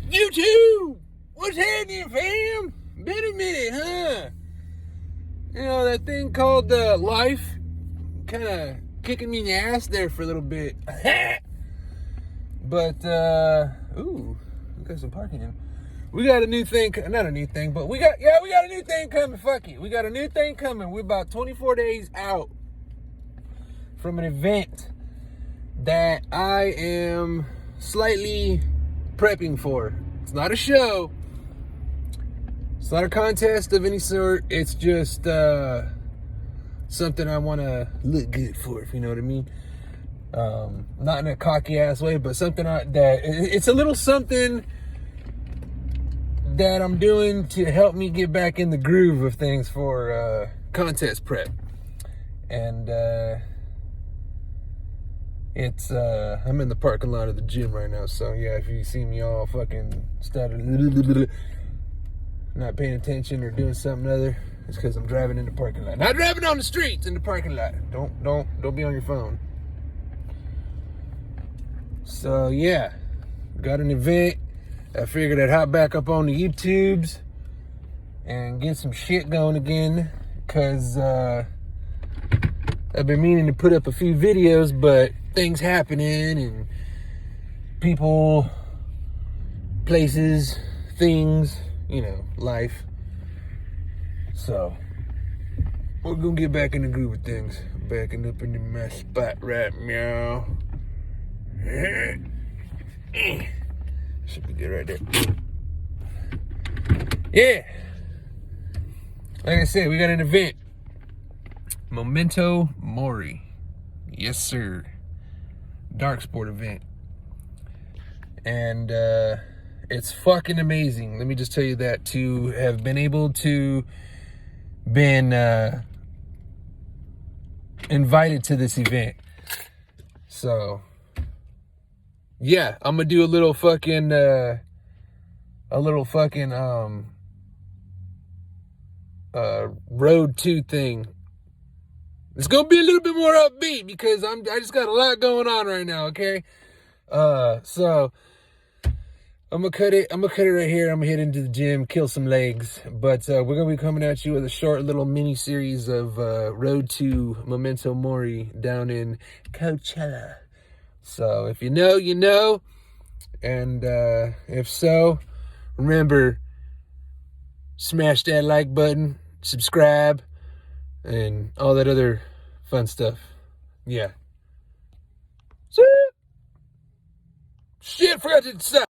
YouTube! What's happening, fam? Been a minute, huh? You know, that thing called life kind of kicking me in the ass there for a little bit. But, ooh, we got some parking in. We got a new thing, not a new thing, but we got a new thing coming. Fuck it. We got a new thing coming. We're about 24 days out from an event that I am slightly prepping for. It's not a show. It's not a contest of any sort. It's just something I want to look good for, if you know what I mean. Not in a cocky ass way, but something it's a little something that I'm doing to help me get back in the groove of things for contest prep. And I'm in the parking lot of the gym right now, so yeah, if you see me all fucking stuttering, not paying attention or doing something other, it's because I'm driving in the parking lot. Not driving on the streets, in the parking lot. Don't be on your phone. So yeah, got an event. I figured I'd hop back up on the YouTubes and get some shit going again, because I've been meaning to put up a few videos, but things happening and people, places, things, you know, life. So we're gonna get back in the groove of things. Backing up into my spot right now. Should be good right there. Yeah. Like I said, we got an event. Memento Mori. Yes, sir. Dark sport event. And it's fucking amazing. Let me just tell you that, to have been able to been invited to this event. So yeah, I'm gonna do a little fucking road 2 thing. It's gonna be a little bit more upbeat because I just got a lot going on right now, okay? So I'm gonna cut it right here. I'm gonna head into the gym, kill some legs. But we're gonna be coming at you with a short little mini series of Road to Memento Mori down in Coachella. So if you know, you know. And if so, remember, smash that like button, subscribe, and all that other fun stuff. Yeah. Shit, forgot to stop.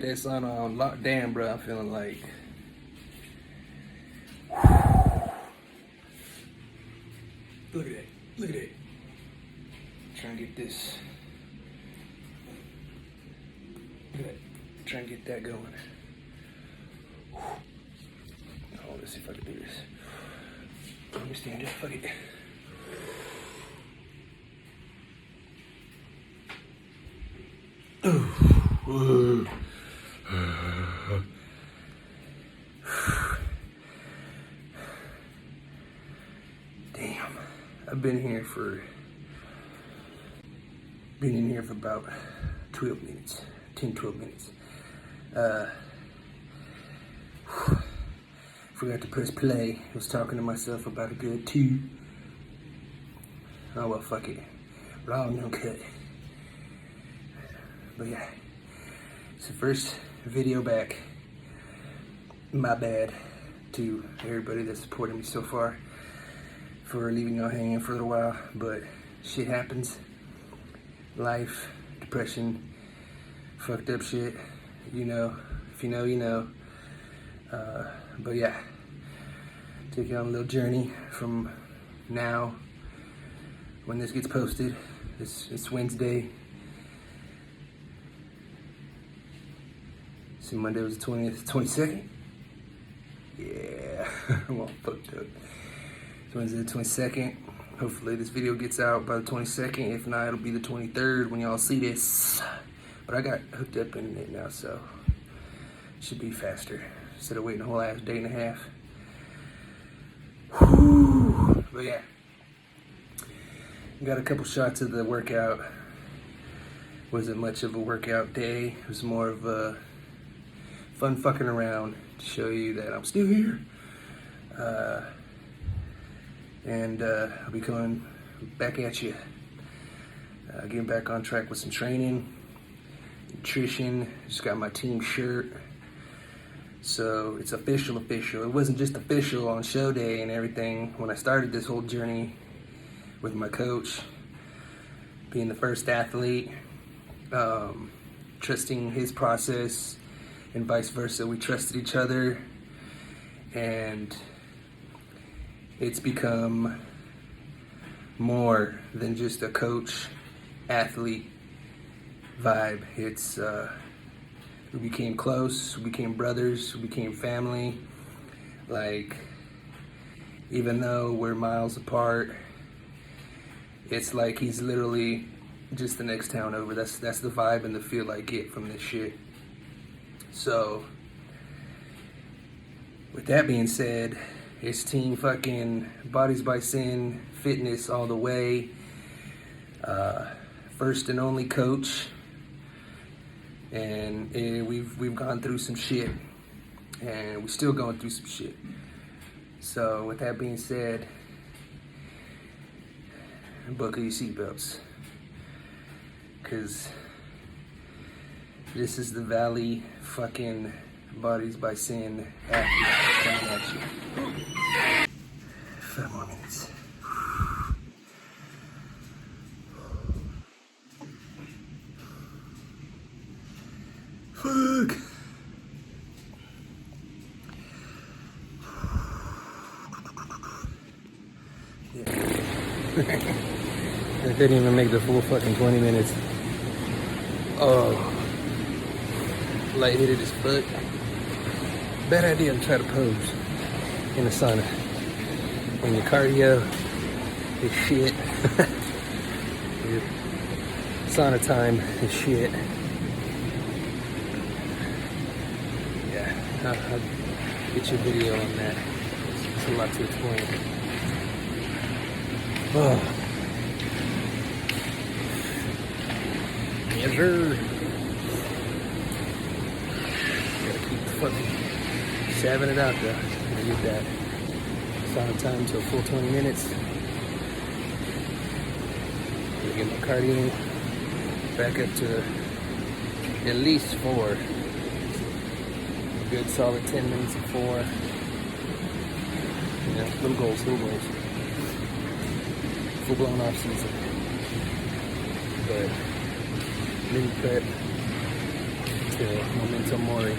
that sauna on lock. Damn, bro, I'm feeling like. Look at that. Look at that. Try and get this. Look at that. Try and get that going. Oh, let's see if I can do this. Let me stand up. Fuck it. Ooh. Damn. I've been in here for about 12 minutes. 10, 12 minutes. Forgot to press play. I was talking to myself about a good 2. Oh well, fuck it. Raw and uncut. But yeah, it's the first video back. My bad to everybody that supported me so far for leaving y'all hanging for a little while, but shit happens. Life, depression, fucked up shit. You know, if you know, you know. But yeah, take you on a little journey from now when this gets posted. It's Wednesday. See, Monday was the 20th, 22nd? Yeah, I'm all fucked up. It's Wednesday the 22nd. Hopefully this video gets out by the 22nd. If not, it'll be the 23rd when y'all see this. But I got hooked up internet now, so it should be faster instead of waiting a whole ass day and a half. Whew. But yeah, got a couple shots of the workout. Wasn't much of a workout day. It was more of a fun fucking around to show you that I'm still here. And I'll be coming back at you. Getting back on track with some training, nutrition. Just got my team shirt. So it's official. It wasn't just official on show day and everything. When I started this whole journey with my coach, being the first athlete, trusting his process, and vice versa. We trusted each other, and it's become more than just a coach athlete vibe. It's we became close, we became brothers, we became family. Like, even though we're miles apart, it's like he's literally just the next town over. That's the vibe and the feel I get from this shit. So, with that being said, it's team fucking Bodies by Sin, fitness all the way. First and only coach. And we've gone through some shit. And we're still going through some shit. So, with that being said, buckle your seatbelts. Because this is the Valley fucking Bodies by Sin athlete coming at you. 5 more minutes. Fuck. Yeah. I didn't even make the full fucking 20 minutes. Oh. Lightheaded as fuck. Bad idea to try to pose in the sauna when your cardio is shit. Your sauna time is shit. Yeah, I'll get you a video on that. It's a lot to explain. Oh. Yes, sir. Fucking saving it out there. I get that sauna time to a full 20 minutes. Gonna get my cardio back up to at least 4. A good solid 10 minutes of 4. Yeah, little goals. Full blown off season. But mini prep to Memento Mori.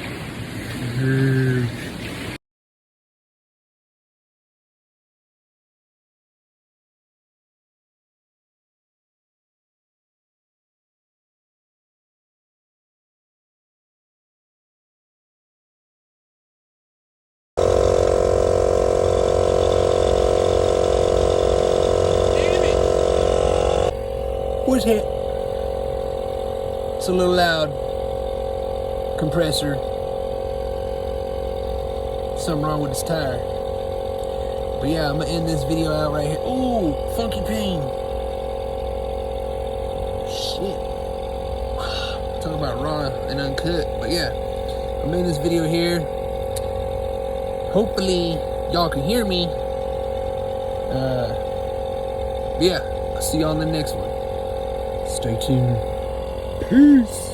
What's that? It's a little loud. Compressor. Something wrong with this tire. But yeah, I'm gonna end this video out right here. Ooh, funky pain. Shit. Talk about raw and uncut. But yeah, I'm in this video here. Hopefully y'all can hear me. Yeah, I'll see y'all in the next one. Stay tuned. Peace.